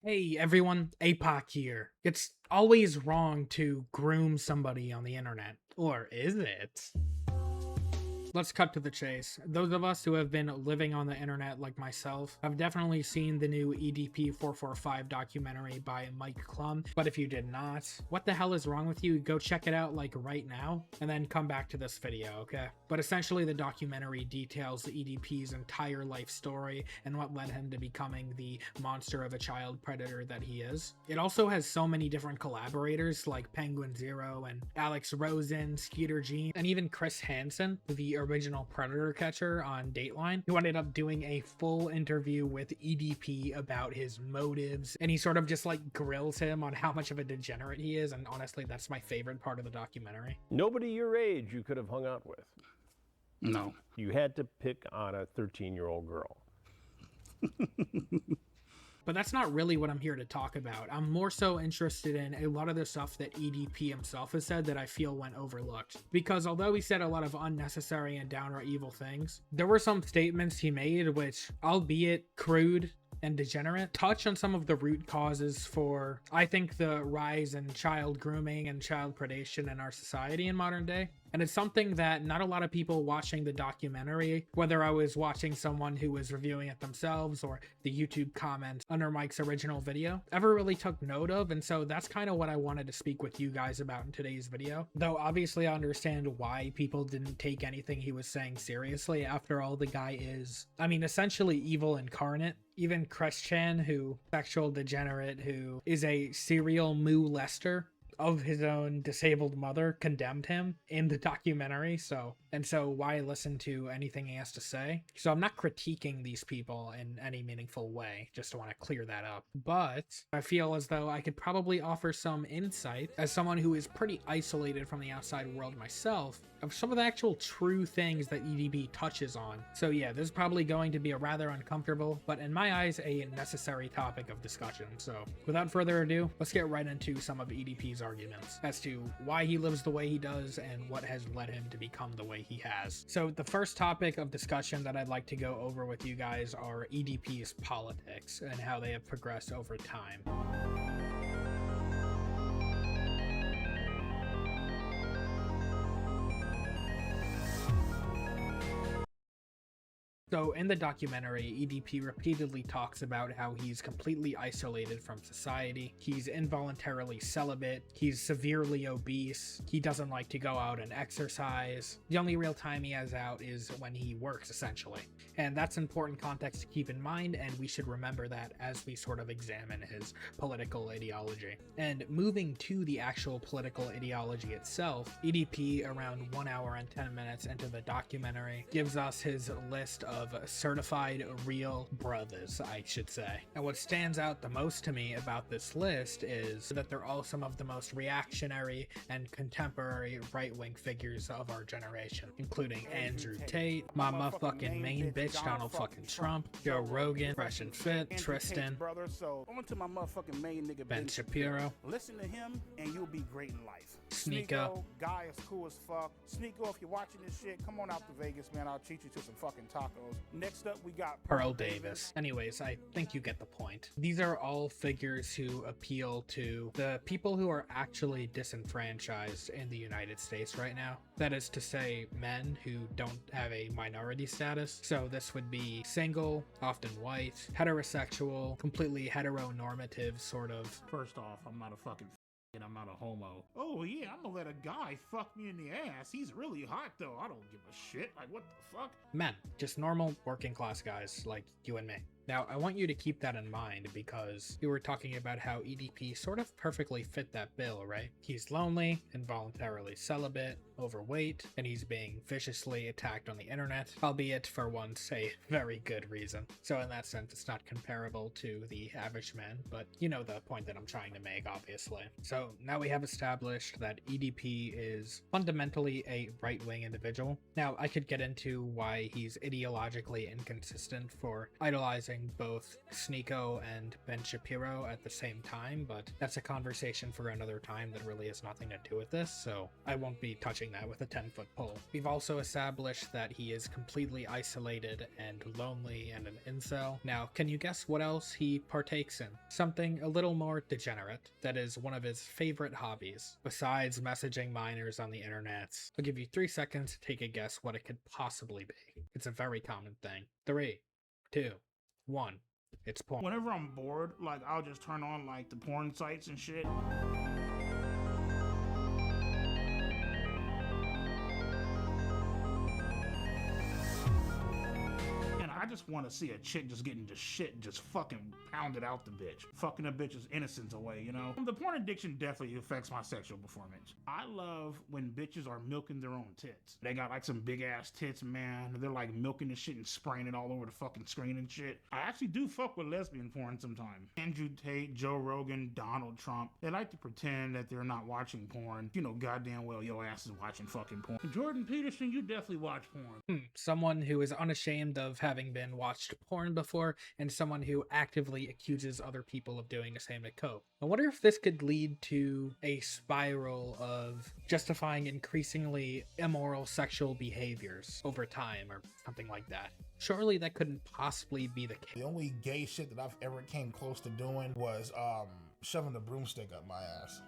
Hey everyone, apoc here. It's always wrong to groom somebody on the internet. Or is it? Let's cut to the chase. Those of us who have been living on the internet like myself have definitely seen the new EDP 445 documentary by Mike Klum, but if you did not, what the hell is wrong with you? Go check it out like right now and then come back to this video, okay? But essentially the documentary details the EDP's entire life story and what led him to becoming the monster of a child predator that he is. It also has so many different collaborators like Penguin Zero and Alex Rosen, Skeeter Jean, and even Chris Hansen, the original predator catcher on Dateline, who ended up doing a full interview with EDP about his motives, and he sort of just like grills him on how much of a degenerate he is, and honestly that's my favorite part of the documentary. Nobody your age you could have hung out with. No. You had to pick on a 13-year-old girl. But that's not really what I'm here to talk about. I'm more so interested in a lot of the stuff that EDP himself has said that I feel went overlooked. Because although he said a lot of unnecessary and downright evil things, there were some statements he made which, albeit crude and degenerate, touch on some of the root causes for, I think, the rise in child grooming and child predation in our society in modern day. And it's something that not a lot of people watching the documentary, whether I was watching someone who was reviewing it themselves or the YouTube comments under Mike's original video, ever really took note of. And so that's kind of what I wanted to speak with you guys about in today's video. Though obviously I understand why people didn't take anything he was saying seriously. After all, the guy is, I mean, essentially evil incarnate. Even Christian, who sexual degenerate, who is a serial molester of his own disabled mother, condemned him in the documentary. So why listen to anything he has to say? So I'm not critiquing these people in any meaningful way, just want to clear that up. But I feel as though I could probably offer some insight as someone who is pretty isolated from the outside world myself of some of the actual true things that EDP touches on. So yeah, this is probably going to be a rather uncomfortable, but in my eyes, a necessary topic of discussion. So without further ado, let's get right into some of EDP's arguments as to why he lives the way he does and what has led him to become the way he has. So the first topic of discussion that I'd like to go over with you guys are EDP's politics and how they have progressed over time. So in the documentary, EDP repeatedly talks about how he's completely isolated from society, he's involuntarily celibate, he's severely obese, he doesn't like to go out and exercise. The only real time he has out is when he works, essentially. And that's important context to keep in mind, and we should remember that as we sort of examine his political ideology. And moving to the actual political ideology itself, EDP, around 1 hour and 10 minutes into the documentary, gives us his list of certified real brothers, I should say. And what stands out the most to me about this list is that they're all some of the most reactionary and contemporary right-wing figures of our generation, including Andrew Tate, my motherfucking main bitch Donald fucking Trump, Joe Rogan, Fresh and Fit, Tristan, brother, so on to my motherfucking main nigga Ben Shapiro, listen to him and you'll be great in life. Sneeko, guy is cool as fuck. Sneeko, if you're watching this shit, come on out to Vegas, man. I'll treat you to some fucking tacos. Next up, we got Pearl Davis. Anyways, I think you get the point. These are all figures who appeal to the people who are actually disenfranchised in the United States right now. That is to say, men who don't have a minority status. So this would be single, often white, heterosexual, completely heteronormative sort of. First off, I'm not a fucking and I'm not a homo. Oh yeah, I'm gonna let a guy fuck me in the ass. He's really hot though. I don't give a shit. Like, what the fuck? Men, just normal working class guys like you and me. Now, I want you to keep that in mind because you were talking about how EDP sort of perfectly fit that bill, right? He's lonely, involuntarily celibate, overweight, and he's being viciously attacked on the internet, albeit for once a very good reason. So in that sense, it's not comparable to the average man, but you know the point that I'm trying to make, obviously. So now we have established that EDP is fundamentally a right-wing individual. Now, I could get into why he's ideologically inconsistent for idolizing endorsing both Sneeko and Ben Shapiro at the same time, but that's a conversation for another time that really has nothing to do with this, so I won't be touching that with a 10-foot pole. We've also established that he is completely isolated and lonely and an incel. Now, can you guess what else he partakes in? Something a little more degenerate that is one of his favorite hobbies, besides messaging minors on the internet. I'll give you 3 seconds to take a guess what it could possibly be. It's a very common thing. 3, 2, 1. It's porn. Whenever I'm bored, like, I'll just turn on, like, the porn sites and shit. I just want to see a chick just getting just shit just fucking pounded out the bitch. Fucking a bitch's innocence away, you know? The porn addiction definitely affects my sexual performance. I love when bitches are milking their own tits. They got like some big ass tits, man. They're like milking the shit and spraying it all over the fucking screen and shit. I actually do fuck with lesbian porn sometimes. Andrew Tate, Joe Rogan, Donald Trump. They like to pretend that they're not watching porn. You know goddamn well your ass is watching fucking porn. Jordan Peterson, you definitely watch porn. Someone who is unashamed of having been watched porn before, and someone who actively accuses other people of doing the same to cope. I wonder if this could lead to a spiral of justifying increasingly immoral sexual behaviors over time or something like that. Surely that couldn't possibly be the case. The only gay shit that I've ever came close to doing was shoving the broomstick up my ass.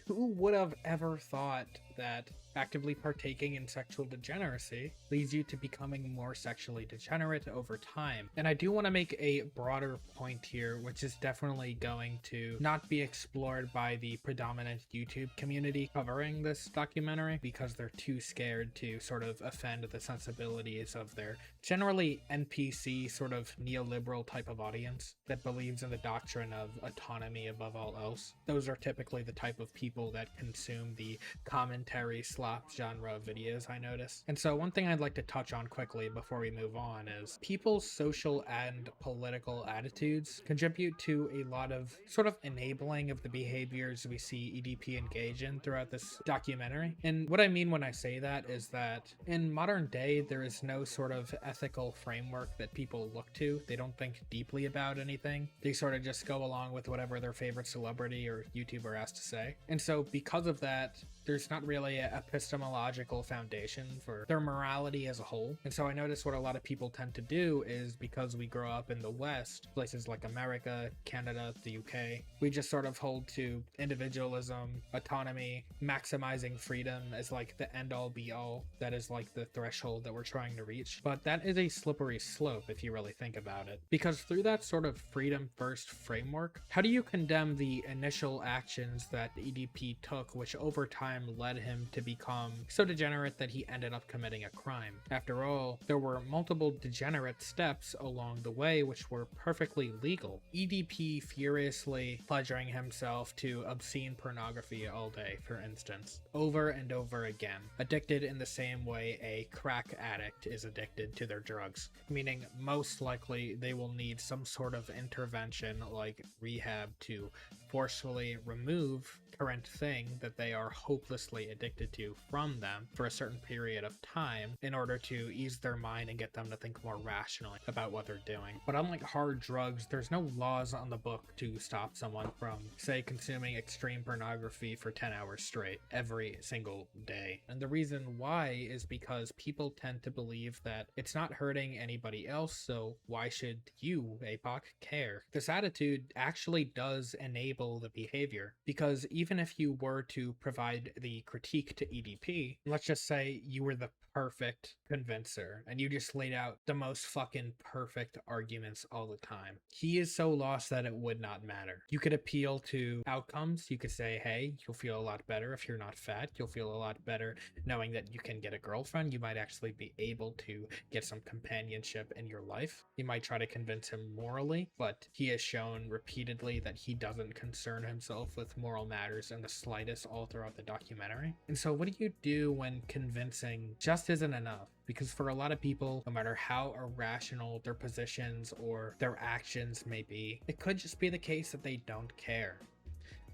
Who would have ever thought that actively partaking in sexual degeneracy leads you to becoming more sexually degenerate over time? And I do want to make a broader point here, which is definitely going to not be explored by the predominant YouTube community covering this documentary because they're too scared to sort of offend the sensibilities of their generally NPC sort of neoliberal type of audience that believes in the doctrine of autonomy above all else. Those are typically the type of people that consume the commentary slop genre of videos, I notice. And so one thing I'd like to touch on quickly before we move on is people's social and political attitudes contribute to a lot of sort of enabling of the behaviors we see EDP engage in throughout this documentary. And what I mean when I say that is that in modern day, there is no sort of ethical framework that people look to. They don't think deeply about anything. They sort of just go along with whatever their favorite celebrity or YouTuber has to say. And so because of that, there's not really an epistemological foundation for their morality as a whole. And so I notice what a lot of people tend to do is, because we grow up in the West, places like America, Canada, the UK, we just sort of hold to individualism, autonomy, maximizing freedom as like the end all be all. That is like the threshold that we're trying to reach. But that is a slippery slope if you really think about it. Because through that sort of freedom first framework, how do you condemn the initial actions that EDP took, which over time led him to become so degenerate that he ended up committing a crime? After all, there were multiple degenerate steps along the way which were perfectly legal. EDP furiously pleasuring himself to obscene pornography all day, for instance, over and over again, addicted in the same way a crack addict is addicted to their drugs, meaning most likely they will need some sort of intervention like rehab to forcefully remove current thing that they are hopelessly addicted to from them for a certain period of time in order to ease their mind and get them to think more rationally about what they're doing. But unlike hard drugs, there's no laws on the book to stop someone from, say, consuming extreme pornography for 10 hours straight every single day. And the reason why is because people tend to believe that it's not hurting anybody else, so why should you, apoc, care? This attitude actually does enable the behavior, because even if you were to provide the critique to EDP, let's just say you were the perfect convincer and you just laid out the most fucking perfect arguments all the time, he is so lost that it would not matter. You could appeal to outcomes. You could say, hey, you'll feel a lot better if you're not fat. You'll feel a lot better knowing that you can get a girlfriend. You might actually be able to get some companionship in your life. You might try to convince him morally, but he has shown repeatedly that he doesn't concern himself with moral matters in the slightest all throughout the documentary. And so what do you do when convincing just isn't enough? Because for a lot of people, no matter how irrational their positions or their actions may be, it could just be the case that they don't care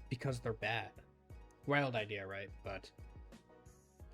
because they're bad. Wild idea, right? But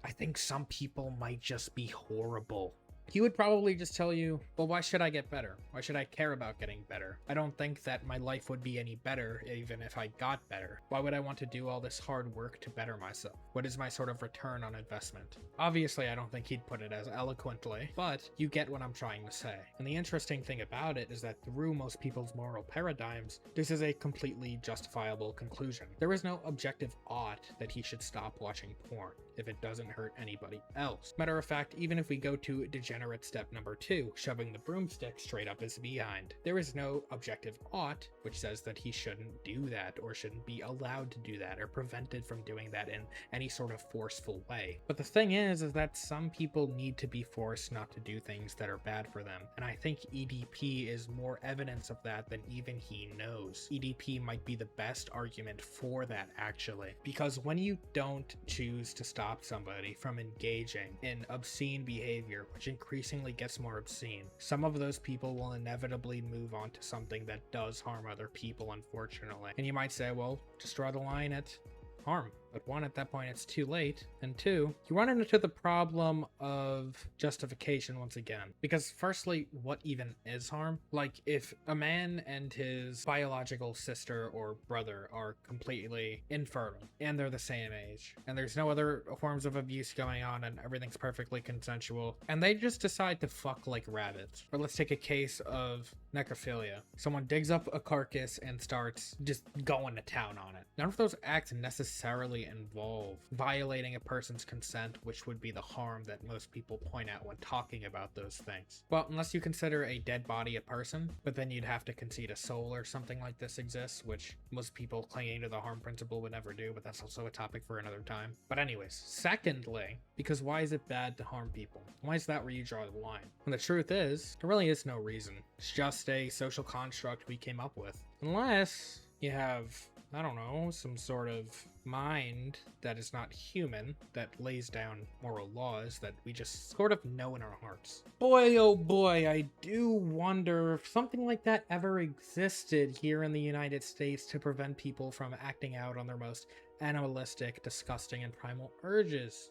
I think some people might just be horrible he would probably just tell you, well, why should I get better? Why should I care about getting better? I don't think that my life would be any better even if I got better. Why would I want to do all this hard work to better myself? What is my sort of return on investment? Obviously, I don't think he'd put it as eloquently, but you get what I'm trying to say. And the interesting thing about it is that through most people's moral paradigms, this is a completely justifiable conclusion. There is no objective ought that he should stop watching porn if it doesn't hurt anybody else. Matter of fact, even if we go to degenerate step number 2, shoving the broomstick straight up his behind, there is no objective ought which says that he shouldn't do that or shouldn't be allowed to do that or prevented from doing that in any sort of forceful way. But the thing is that some people need to be forced not to do things that are bad for them, and I think EDP is more evidence of that than even he knows. EDP might be the best argument for that, actually, because when you don't choose to stop somebody from engaging in obscene behavior, which increasingly gets more obscene, some of those people will inevitably move on to something that does harm other people, unfortunately. And you might say, well, just draw the line at harm. But one, at that point, it's too late. And two, you run into the problem of justification once again. Because firstly, what even is harm? Like, if a man and his biological sister or brother are completely infertile, and they're the same age, and there's no other forms of abuse going on, and everything's perfectly consensual, and they just decide to fuck like rabbits. Or let's take a case of necrophilia. Someone digs up a carcass and starts just going to town on it. None of those acts necessarily involve violating a person's consent, which would be the harm that most people point out when talking about those things. Well, unless you consider a dead body a person, but then you'd have to concede a soul or something like this exists, which most people clinging to the harm principle would never do, but that's also a topic for another time. But anyways, secondly, because why is it bad to harm people? Why is that where you draw the line? And the truth is, there really is no reason. It's just a social construct we came up with. Unless you have, I don't know, some sort of mind that is not human, that lays down moral laws that we just sort of know in our hearts. Boy, oh boy, I do wonder if something like that ever existed here in the United States to prevent people from acting out on their most animalistic, disgusting, and primal urges.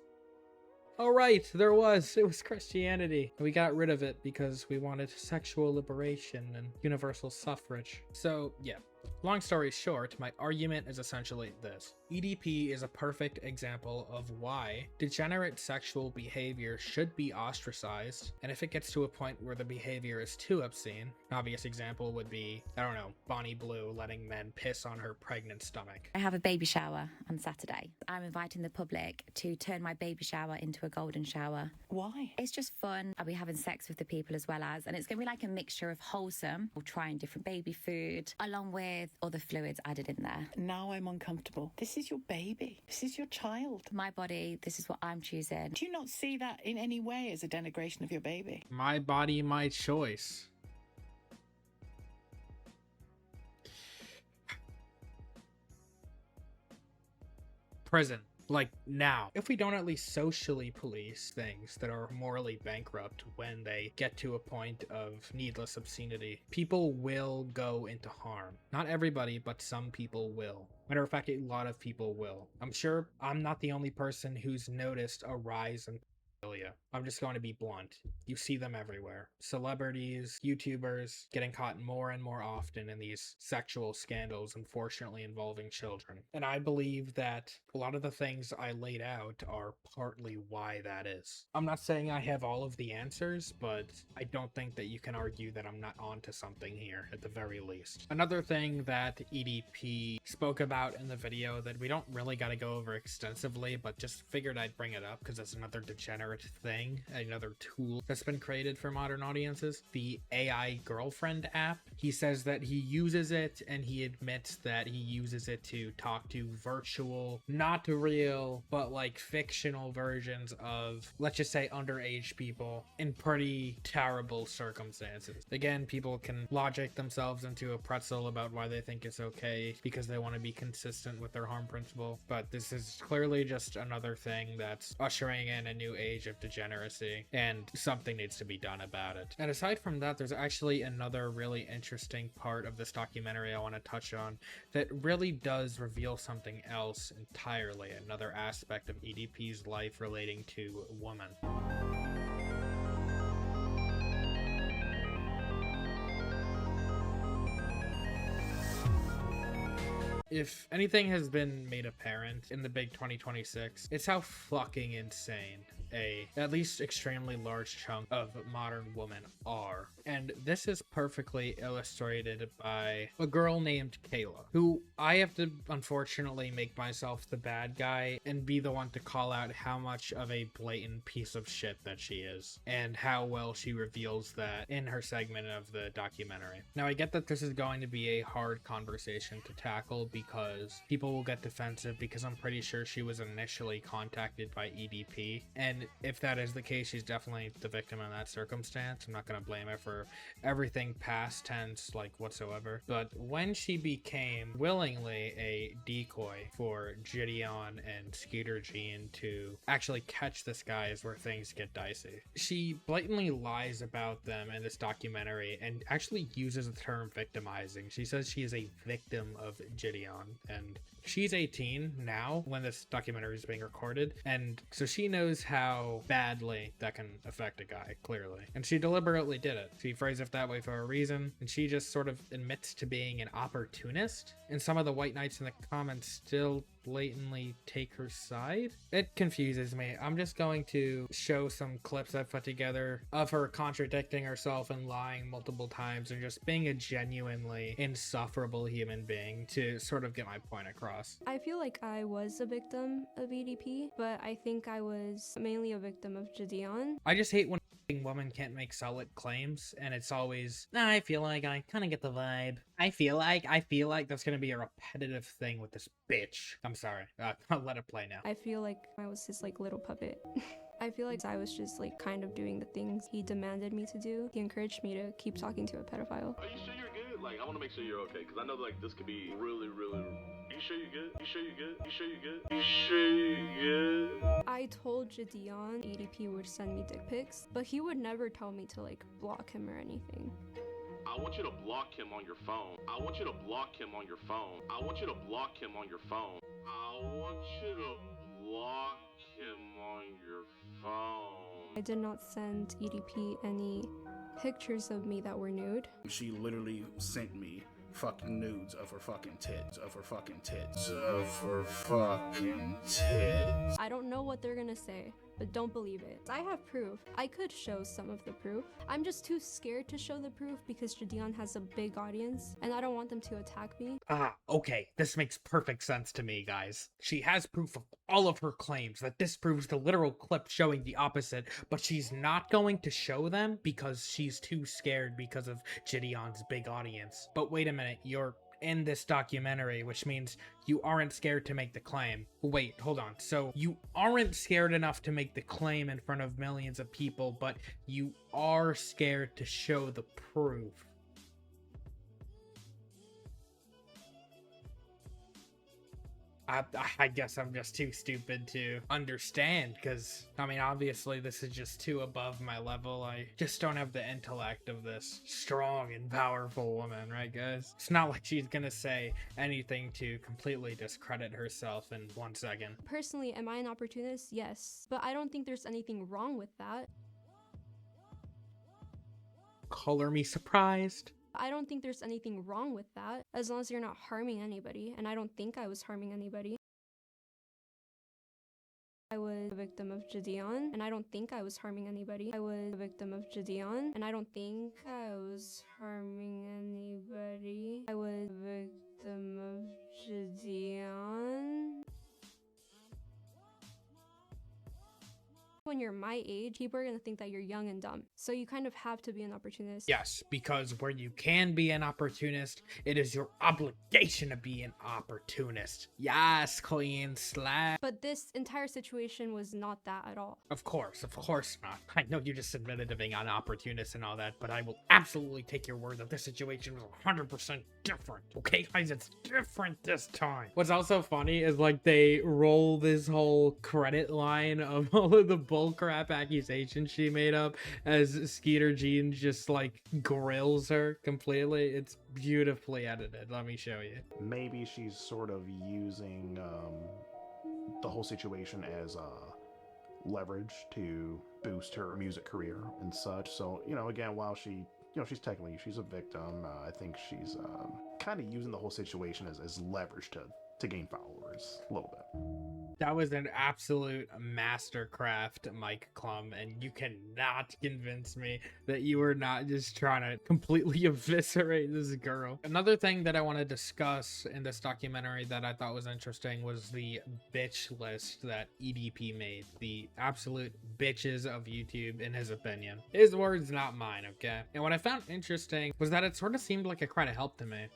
Oh right, there was. It was Christianity. We got rid of it because we wanted sexual liberation and universal suffrage. So, yeah. Long story short, my argument is essentially this. EDP is a perfect example of why degenerate sexual behavior should be ostracized, and if it gets to a point where the behavior is too obscene, an obvious example would be, I don't know, Bonnie Blue letting men piss on her pregnant stomach. I have a baby shower on Saturday. I'm inviting the public to turn my baby shower into a golden shower. Why? It's just fun. I'll be having sex with the people as well as, and it's going to be like a mixture of wholesome, or trying different baby food, along with other fluids added in there. Now I'm uncomfortable. This is your baby. This is your child. My body, this is what I'm choosing. Do you not see that in any way as a denigration of your baby? My body, my choice. Prison. Like, now. If we don't at least socially police things that are morally bankrupt when they get to a point of needless obscenity, people will go into harm. Not everybody, but some people will. Matter of fact, a lot of people will. I'm sure I'm not the only person who's noticed a rise in pedophilia. I'm just going to be blunt. You see them everywhere. Celebrities, YouTubers getting caught more and more often in these sexual scandals, unfortunately involving children. And I believe that a lot of the things I laid out are partly why that is. I'm not saying I have all of the answers, but I don't think that you can argue that I'm not onto something here, at the very least. Another thing that EDP spoke about in the video that we don't really got to go over extensively, but just figured I'd bring it up because it's another degenerate thing, another tool that's been created for modern audiences, the AI girlfriend app. He says that he uses it, and he admits that he uses it to talk to virtual, not real, but like fictional versions of, let's just say, underage people in pretty terrible circumstances. Again, people can logic themselves into a pretzel about why they think it's okay because they want to be consistent with their harm principle, but this is clearly just another thing that's ushering in a new age of degeneracy, and something needs to be done about it. And aside from that, there's actually another really interesting part of this documentary I want to touch on that really does reveal something else entirely, another aspect of EDP's life relating to women. If anything has been made apparent in the big 2026, it's how fucking insane a at least extremely large chunk of modern women are. And this is perfectly illustrated by a girl named Kayla, who I have to unfortunately make myself the bad guy and be the one to call out how much of a blatant piece of shit that she is, and how well she reveals that in her segment of the documentary. Now, I get that this is going to be a hard conversation to tackle because people will get defensive, because I'm pretty sure she was initially contacted by EDP, and if that is the case, she's definitely the victim in that circumstance. I'm not going to blame her for everything past tense, like, whatsoever. But when she became willingly a decoy for Gideon and Skeeter Jean to actually catch this guy is where things get dicey. She blatantly lies about them in this documentary and actually uses the term victimizing. She says she is a victim of Gideon, and she's 18 now when this documentary is being recorded, and so she knows how badly that can affect a guy, clearly. And she deliberately did it. She phrased it that way for a reason, and she just sort of admits to being an opportunist, and some of the white knights in the comments still blatantly take her side. It confuses me. I'm just going to show some clips I've put together of her contradicting herself and lying multiple times and just being a genuinely insufferable human being to sort of get my point across. I feel like I was a victim of EDP, but I think I was mainly a victim of Gideon. I just hate when a woman can't make solid claims, and it's always, I feel like, I kind of get the vibe. I feel like that's gonna be a repetitive thing with this bitch. I'm sorry. I'll let it play now. I feel like I was his like little puppet. I feel like I was just like kind of doing the things he demanded me to do. He encouraged me to keep talking to a pedophile. Are you sure you're good? Like, I want to make sure you're okay, because I know like this could be really. You sure you're good? You sure you're good? You sure you're good? You sure you're good? I told Gideon EDP would send me dick pics, but he would never tell me to like block him or anything. I want you to block him on your phone. I want you to block him on your phone. I want you to block him on your phone. I want you to block him on your phone. I did not send EDP any pictures of me that were nude. She literally sent me fucking nudes of her fucking tits, of her fucking tits, of her fucking tits. I don't know what they're gonna say, but don't believe it. I have proof. I could show some of the proof. I'm just too scared to show the proof because Gideon has a big audience and I don't want them to attack me. Okay, this makes perfect sense to me, guys. She has proof of all of her claims that disproves the literal clip showing the opposite, but she's not going to show them because she's too scared because of Gideon's big audience. But wait a minute, you're in this documentary, which means you aren't scared to make the claim. Wait, hold on. So you aren't scared enough to make the claim in front of millions of people, but you are scared to show the proof. I guess I'm just too stupid to understand, because, I mean, obviously this is just too above my level. I just don't have the intellect of this strong and powerful woman, right, guys? It's not like she's gonna say anything to completely discredit herself in 1 second. Personally, am I an opportunist? Yes, but I don't think there's anything wrong with that. Color me surprised. I don't think there's anything wrong with that, as long as you're not harming anybody, and I don't think I was harming anybody. I was a victim of Gideon, and I don't think I was harming anybody. I was a victim of Gideon, and I don't think I was harming anybody. I was a victim of Gideon. When you're my age, people are gonna think that you're young and dumb. So you kind of have to be an opportunist. Yes, because where you can be an opportunist, it is your obligation to be an opportunist. Yes, Queen Slap. But this entire situation was not that at all. Of course not. I know you just admitted to being an opportunist and all that, but I will absolutely take your word that this situation was 100% different. Okay, guys, it's different this time. What's also funny is, like, they roll this whole credit line of all of the bullcrap accusations she made up as Skeeter Jean just, like, grills her completely. It's beautifully edited. Let me show you. Maybe she's sort of using the whole situation as leverage to boost her music career and such. So, you know, again, while she, she's technically, she's a victim. I think she's kind of using the whole situation as leverage to gain followers a little bit. That was an absolute mastercraft, Mike Klum, and you cannot convince me that you were not just trying to completely eviscerate this girl. Another thing that I want to discuss in this documentary that I thought was interesting was the bitch list that EDP made. The absolute bitches of YouTube, in his opinion. His words, not mine, okay? And what I found interesting was that it sort of seemed like a cry to help to me.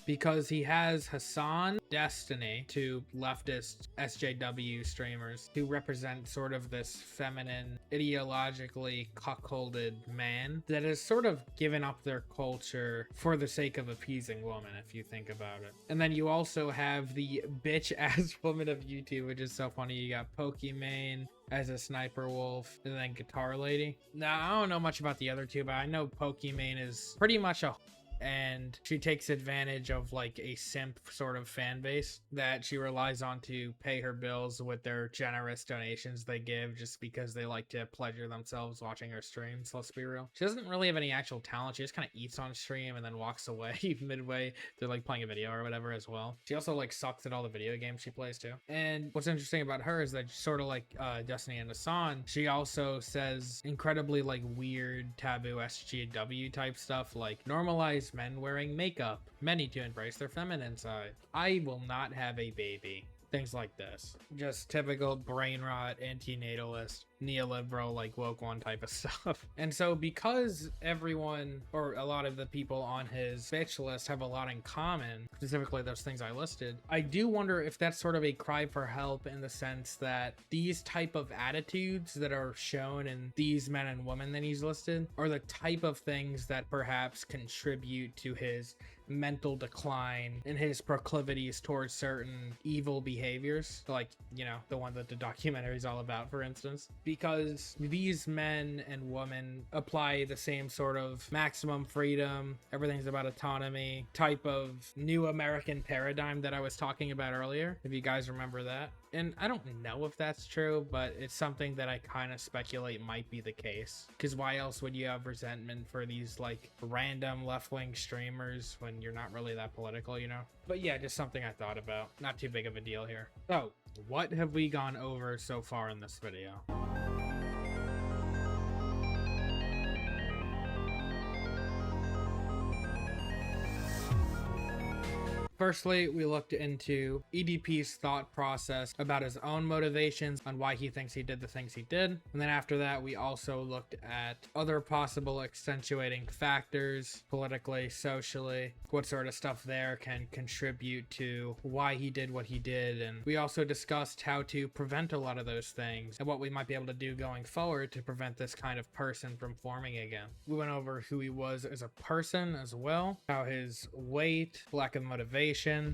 Because he has Hassan, Destiny, two leftist SJW streamers who represent sort of this feminine, ideologically cuckolded man that has sort of given up their culture for the sake of appeasing women, if you think about it. And then you also have the bitch-ass woman of YouTube, which is so funny. You got Pokimane as a sniper wolf, and then Guitar Lady. Now, I don't know much about the other two, but I know Pokimane is pretty much a and she takes advantage of like a simp sort of fan base that she relies on to pay her bills with their generous donations they give just because they like to pleasure themselves watching her streams. Let's be real, she doesn't really have any actual talent. She just kind of eats on stream and then walks away midway through like playing a video or whatever as well. She also like sucks at all the video games she plays too. And what's interesting about her is that sort of like Destiny and Hassan, she also says incredibly like weird taboo SJW type stuff like normalize men wearing makeup, many to embrace their feminine side, I will not have a baby, things like this. Just typical brain rot, anti-natalist, neoliberal, like woke one type of stuff. And so because everyone, or a lot of the people on his bitch list have a lot in common, specifically those things I listed, I do wonder if that's sort of a cry for help in the sense that these type of attitudes that are shown in these men and women that he's listed are the type of things that perhaps contribute to his mental decline and his proclivities towards certain evil behaviors, like, you know, the one that the documentary is all about, for instance, because these men and women apply the same sort of maximum freedom, everything's about autonomy type of new American paradigm that I was talking about earlier, if you guys remember that. And I don't know if that's true, but it's something that I kind of speculate might be the case. Because why else would you have resentment for these like random left-wing streamers when you're not really that political, you know? But yeah, just something I thought about. Not too big of a deal here. So, what have we gone over so far in this video? Firstly, we looked into EDP's thought process about his own motivations on why he thinks he did the things he did. And then after that, we also looked at other possible accentuating factors, politically, socially, what sort of stuff there can contribute to why he did what he did. And we also discussed how to prevent a lot of those things and what we might be able to do going forward to prevent this kind of person from forming again. We went over who he was as a person as well, how his weight, lack of motivation,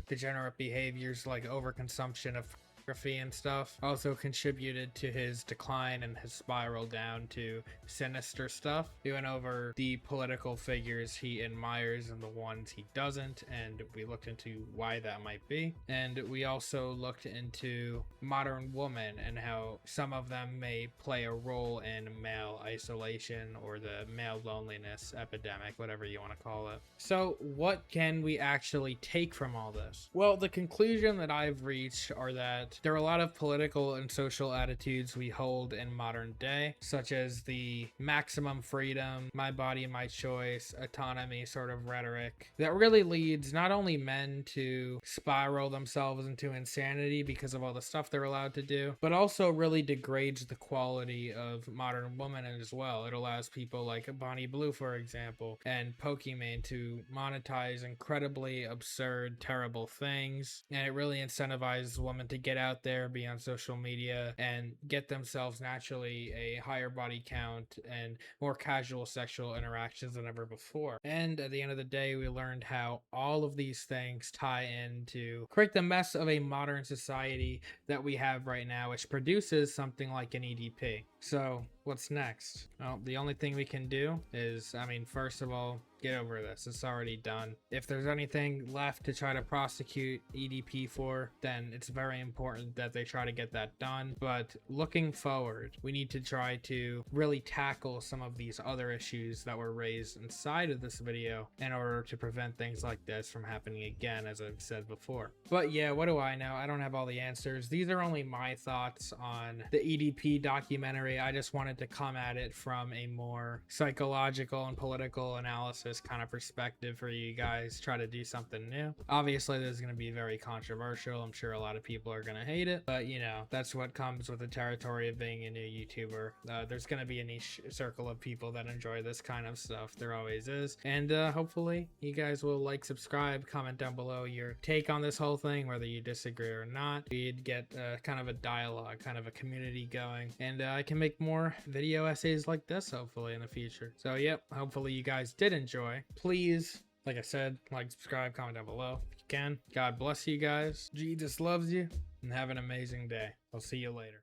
degenerate behaviors like overconsumption of photography and stuff also contributed to his decline and his spiral down to sinister stuff. We went over the political figures he admires and the ones he doesn't, and we looked into why that might be. And we also looked into modern women and how some of them may play a role in male isolation or the male loneliness epidemic, whatever you want to call it. So what can we actually take from all this? Well, the conclusion that I've reached are that there are a lot of political and social attitudes we hold in modern day, such as the maximum freedom, my body, my choice, autonomy sort of rhetoric that really leads not only men to spiral themselves into insanity because of all the stuff they're allowed to do, but also really degrades the quality of modern women as well. It allows people like Bonnie Blue, for example, and Pokimane to monetize incredibly absurd, terrible things, and it really incentivizes women to get out there, be on social media, and get themselves naturally a higher body count and more casual sexual interactions than ever before. And at the end of the day, we learned how all of these things tie in to create the mess of a modern society that we have right now, which produces something like an EDP. So what's next? Well, the only thing we can do is, I mean, first of all, Get over this. It's already done. If there's anything left to try to prosecute EDP for, then it's very important that they try to get that done. But looking forward, we need to try to really tackle some of these other issues that were raised inside of this video in order to prevent things like this from happening again, as I've said before. But yeah, what do I know? I don't have all the answers. These are only my thoughts on the EDP documentary. I just wanted to come at it from a more psychological and political analysis kind of perspective for you guys. Try to do something new. Obviously, this is going to be very controversial. I'm sure a lot of people are going to hate it, but you know, that's what comes with the territory of being a new YouTuber. There's going to be a niche circle of people that enjoy this kind of stuff. There always is. And hopefully you guys will like, subscribe, comment down below your take on this whole thing, whether you disagree or not. We'd get kind of a dialogue, kind of a community going, and I can make more video essays like this hopefully in the future. So yep, hopefully you guys did enjoy. Please, like I said, like, subscribe, comment down below if you can. God bless you guys. Jesus loves you, and have an amazing day. I'll see you later.